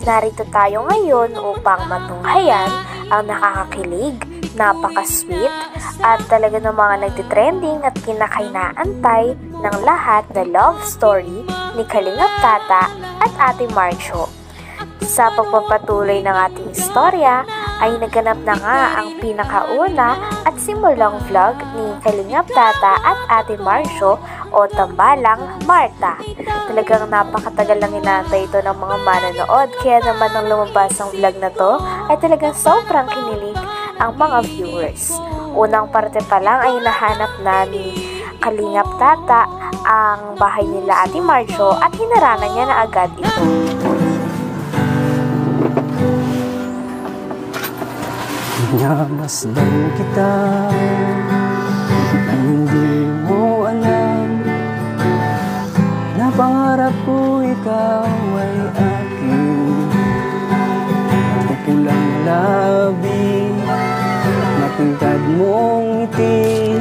Narito tayo ngayon upang matunghayan ang nakakakilig, napaka-sweet at talaga ng mga nagtitrending at kinakainaantay ng lahat na love story ni Kalingap Tata at Ate Marjo. Sa pagpapatuloy ng ating istorya ay naganap na nga ang pinakauna at simulang vlog ni Kalingap Tata at Ate Marjo o Tambalang Marta. Talagang napakatagal lang inaantay ito ng mga manonood, kaya naman nang lumabas ang vlog na to ay talagang sobrang kinilig ang mga viewers. Unang parte pa lang ay nahanap na ni Kalingap Tata ang bahay nila Ate Marjo at hinaranan niya na agad ito. Pinamasdan kita nang hindi mo alam na pangarap ko ikaw ay akin. Mapupulang labi, matingkad mong ngiti,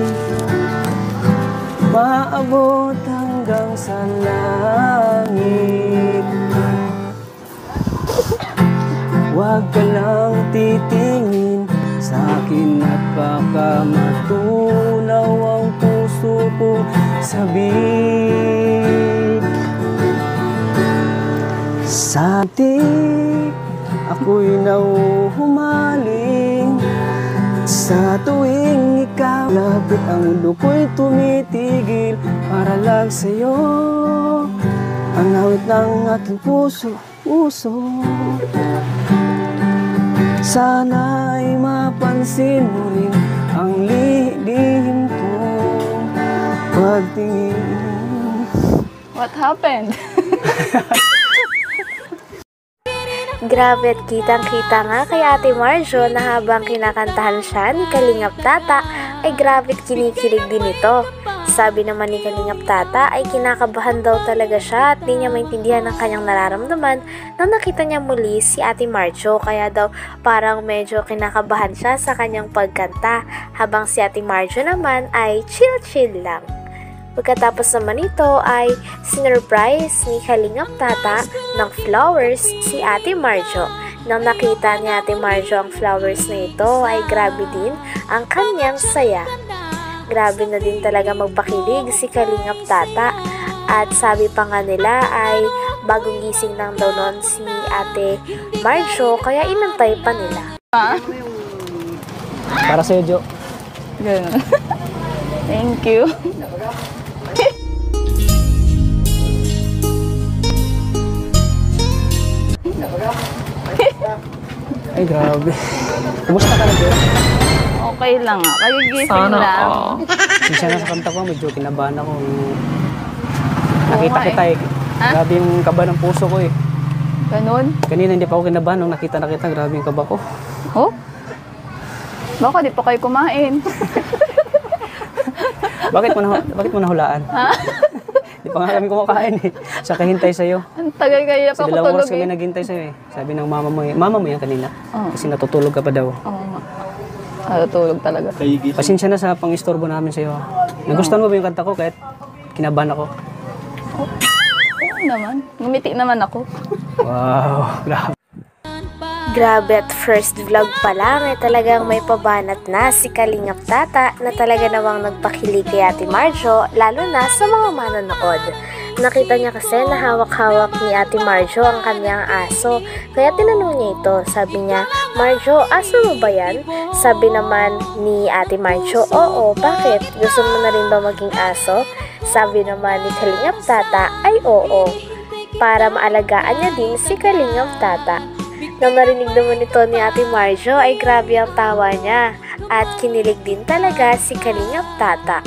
maabot hanggang sa langit. Huwag ka lang titingin sa akin at baka matunaw ang puso kong sabik. Sa ating ako'y nauhumaling, sa tuwing ikaw lapit ang mundo ko'y tumitigil para lang sa'yo. Ang awit ng aking puso. Sana'y mapansin mo rin ang lihim ko pagtingin. What happened? Grabe at kitang-kita nga kay Ate Marjo na habang kinakantahan siya ni Kalingap Tata ay grabe at kinikilig din ito. Sabi naman ni Kalingap Tata ay kinakabahan daw talaga siya at di niya maintindihan ang kanyang nararamdaman nang nakita niya muli si Ate Marjo, kaya daw parang medyo kinakabahan siya sa kanyang pagkanta, habang si Ate Marjo naman ay chill-chill lang. Pagkatapos naman ito ay sinurprise ni Kalingap Tata ng flowers si Ate Marjo. Nang nakita ni Ate Marjo ang flowers na ito ay grabe din ang kanyang saya. Grabe na din talaga magpakilig si Kalingap Tata, at sabi pa nga nila ay bagong gising lang daw noon si Ate Marjo kaya inantay pa nila. Para sa'yo, Jo. Ganun. Thank you. Ay, grabe. Kumusta ka na, Jo? Okay lang ah. Kagigising lang. Minsan na sa kanta ko, medyo kinabahan ako. Nakita kita eh. Grabe yung kaba ng puso ko eh. Ganun? Kanina hindi pa ako kinabahan. Nung nakita, grabe yung kaba ko. Oh? Baka di pa kayo kumain. Bakit mo nahulaan? Ha? Di pa nga kami kumakain eh. Sa kahintay sa'yo. Ang tagal kaya pa ako tulog eh. Sa dalawang oras kami naghintay sa'yo eh. Sabi ng mama mo yan kanina. Kasi natutulog ka pa daw. Natutulog talaga. Pasensya na sa pang-istorbo namin sa'yo. Nagustuhan mo ba yung kanta ko kahit kinabahan ako? Oo naman. Ngumiti naman ako. Wow, grabe. Grabe at first vlog pa lang ay talagang may pabanat na si Kalingap Tata na talaga namang nagpakilig kay Ate Marjo, lalo na sa mga manonood. Nakita niya kasi na hawak-hawak ni Ate Marjo ang kanyang aso, kaya tinanong niya ito. Sabi niya, "Marjo, aso mo ba yan?" Sabi naman ni Ate Marjo, "Oo, bakit? Gusto mo na rin ba maging aso?" Sabi naman ni Kalingap Tata ay oo, para maalagaan niya din si Kalingap Tata. Nang narinig naman ito ni Ate Marjo ay grabe ang tawa niya at kinilig din talaga si Kalingap Tata.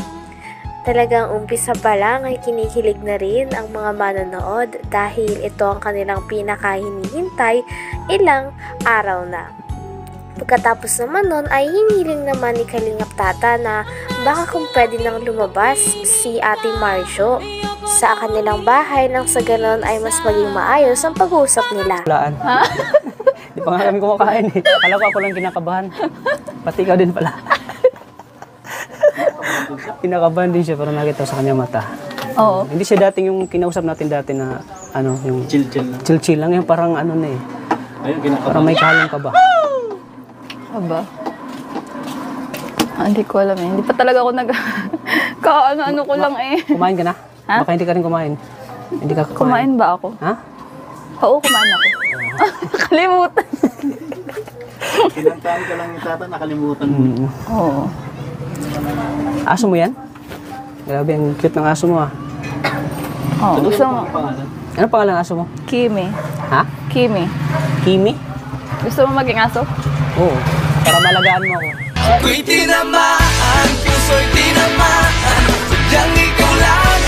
Talagang umpisa pa lang ay kinikilig na rin ang mga manonood dahil ito ang kanilang pinakahinihintay ilang araw na. Pagkatapos naman nun ay hiniling naman ni Kalingap Tata na baka kung pwede nang lumabas si Ate Marjo sa kanilang bahay nang sa ganon ay mas maging maayos ang pag-uusap nila. Ha? Di pa nga kami kumakain eh. Alam ko ako lang kinakabahan. Pati ikaw din pala. Kinakabahan din siya pero nakita sa kanya mata. Oo. Hindi siya dating yung kinausap natin dati na ano, yung chill-chill lang. Chill-chill lang yung parang ano na eh. Parang may kahalong ka ba? Aba. Hindi ko alam eh. Hindi pa talaga ako Kaano-ano ko lang eh. Kumain ka na? Ha? Baka hindi ka rin kumain. Hindi ka Kumain ba ako? Ha? Oo, kumain ako. Kalimutan. Kinantaan ka lang yung tata, nakalimutan mo. Oo. Aso mo yan? Grabe, ang cute ng aso mo ah. Oo, gusto mo? Ano pangalan ng aso mo? Kimi. Ha? Kimi. Kimi? Gusto mo maging aso? Oo. Para malagaan mo ako. Ako'y tinamaan, puso'y tinamaan, sadyang ikaw lang.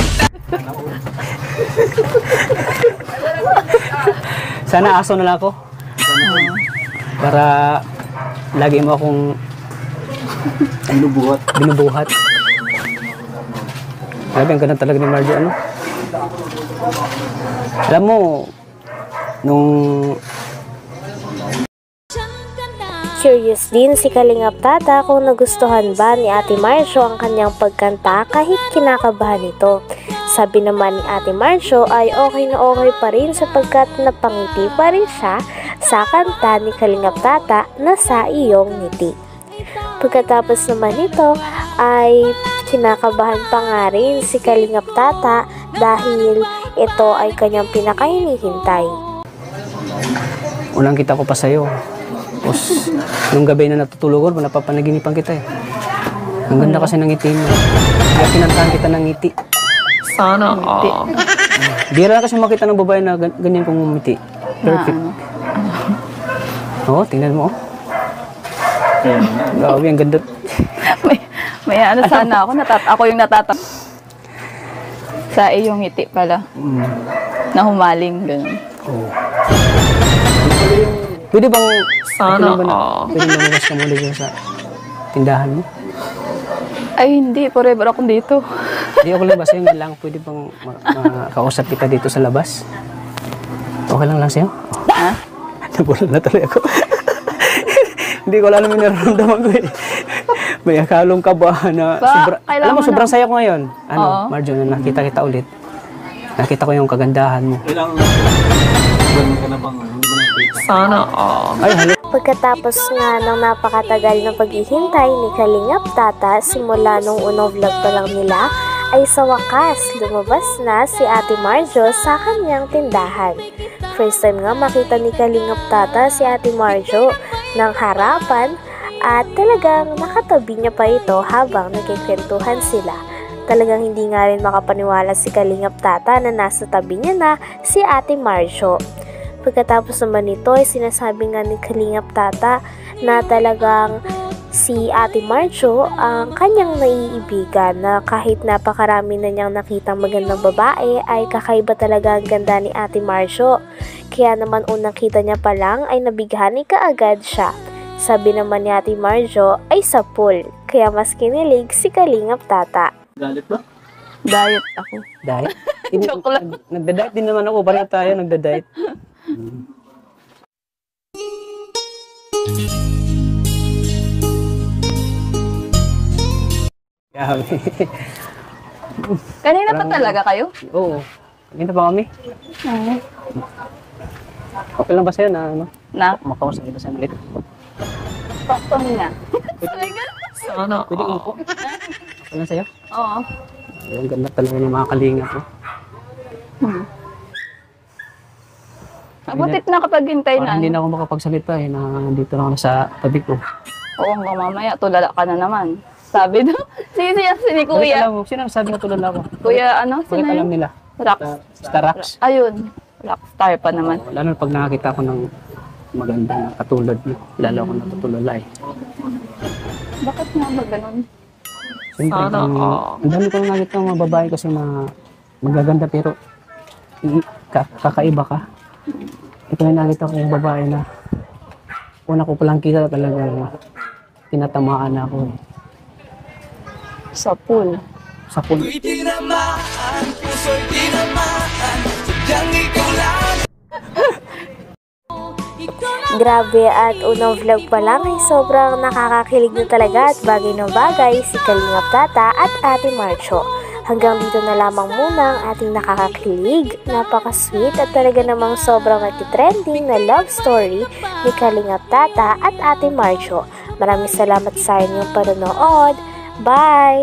Sana aso na lang ako. Para lagi mo akong binubuhat. Grabe, ang ganda talaga ni Marjo, ano? Alam mo, nung Curious din si Kalingap Tata kung nagustuhan ba ni Ate Marjo ang kanyang pagkanta kahit kinakabahan ito. Sabi naman ni Ate Marjo ay okay na okay pa rin sapagkat napangiti pa rin siya sa kanta ni Kalingap Tata na Sa Iyong Ngiti. Pagkatapos naman nito ay kinakabahan pa nga rin si Kalingap Tata dahil ito ay kanyang pinakahinihintay. unang kita ko pa sa'yo. Tapos, nung gabi na natutulog ko, napapanaginipan kita eh. Ang ganda kasi ng ngiti mo. Kaya kinantahan kita ng ngiti. Sana all. Bira na kasi makita ng babae na ganyan kong ngumiti. Perfect. Oo, tingnan mo. Grabe, ang ganda. may ano sana ako, ako yung sa iyong ngiti pala. Na humaling, gano'n. Oo. Pwede bang Sana pwede bang lumabas ka muna dyan sa tindahan mo? Ay, hindi. Forever akong dito. Hindi ako labas. Yun lang. Pwede bang makausap kita dito sa labas? Okay lang sa'yo? Ha? Nabulan na tuloy ako. Hindi ko alam yung nararamdaman ko eh. May akalong kabahan na alam mo, sobrang saya ko ngayon. Ano, Marjo, na nakita kita ulit. Nakita ko yung kagandahan mo. Ilang buwan ka na bang hindi mo nakikita? Sana all. Ay, halo. Pagkatapos nga ng napakatagal na paghihintay ni Kalingap Tata simula nung unang vlog pa lang nila, ay sa wakas lumabas na si Ate Marjo sa kanyang tindahan. First time nga makita ni Kalingap Tata si Ate Marjo ng harapan at talagang nakatabi niya pa ito habang nagkikwentuhan sila. Talagang hindi nga rin makapaniwala si Kalingap Tata na nasa tabi niya na si Ate Marjo. Pagkatapos naman nito ay sinasabi nga ni Kalingap Tata na talagang si Ate Marjo ang kanyang naiibigan na kahit napakarami na niyang nakitang magandang babae ay kakaiba talaga ang ganda ni Ate Marjo. Kaya naman unang kita niya pa lang ay nabighani kaagad siya. Sabi naman ni Ate Marjo ay sa pool, kaya mas kinilig si Kalingap Tata. Galit ba? Diet ako. Diet? Joke lang. Nagda-diet din naman ako. Pareho tayo nagda-diet. Grabe. Kanina pa talaga kayo? Oo. Kanina pa kami. Okay lang ba sa'yo na ano? Na? Makausap kita sa ulit? Pakpang nga. Sana Pwede all. upo? Okay lang sa'yo? Oo. Ang ganda talaga ng mga kalingap mo. Abutit na kapag hintay na. Parang hindi na ako makapagsalita eh, na dito lang ako sa tabi ko. Oo, hanggang mamaya, tulala ka na naman. Sabi do, si ni Bakit Kuya. alam mo? Sino sabi na tulad ako? Kuya, ano? Bakit Sino alam yun? nila? Rock. Starax. Ayun. Rockstar pa naman. Lalo pag nakakita ko ng maganda na katulad mo, lalo ako natutulala eh. Bakit nga ba ganun? Siyempre, Sana all. ang dami ko nang nakita ng mga babae kasi magaganda pero kakaiba ka. Ito na nakita ko yung babae na una ko palang kita talaga tinatamaan ako eh. Sa pool. Sa pool. Ako'y tinamaan, puso'y tinamaan, sadyang ikaw lang. Grabe at unang vlog pa lang ay sobrang nakakakilig na talaga at bagay na bagay si Kalingap Tata at Ate Marjo. Hanggang dito na lamang muna ang ating nakakakilig, napaka-sweet at talaga namang sobrang nagtitrending na love story ni Kalingap Tata at Ate Marjo. Maraming salamat sa inyong panonood. Bye!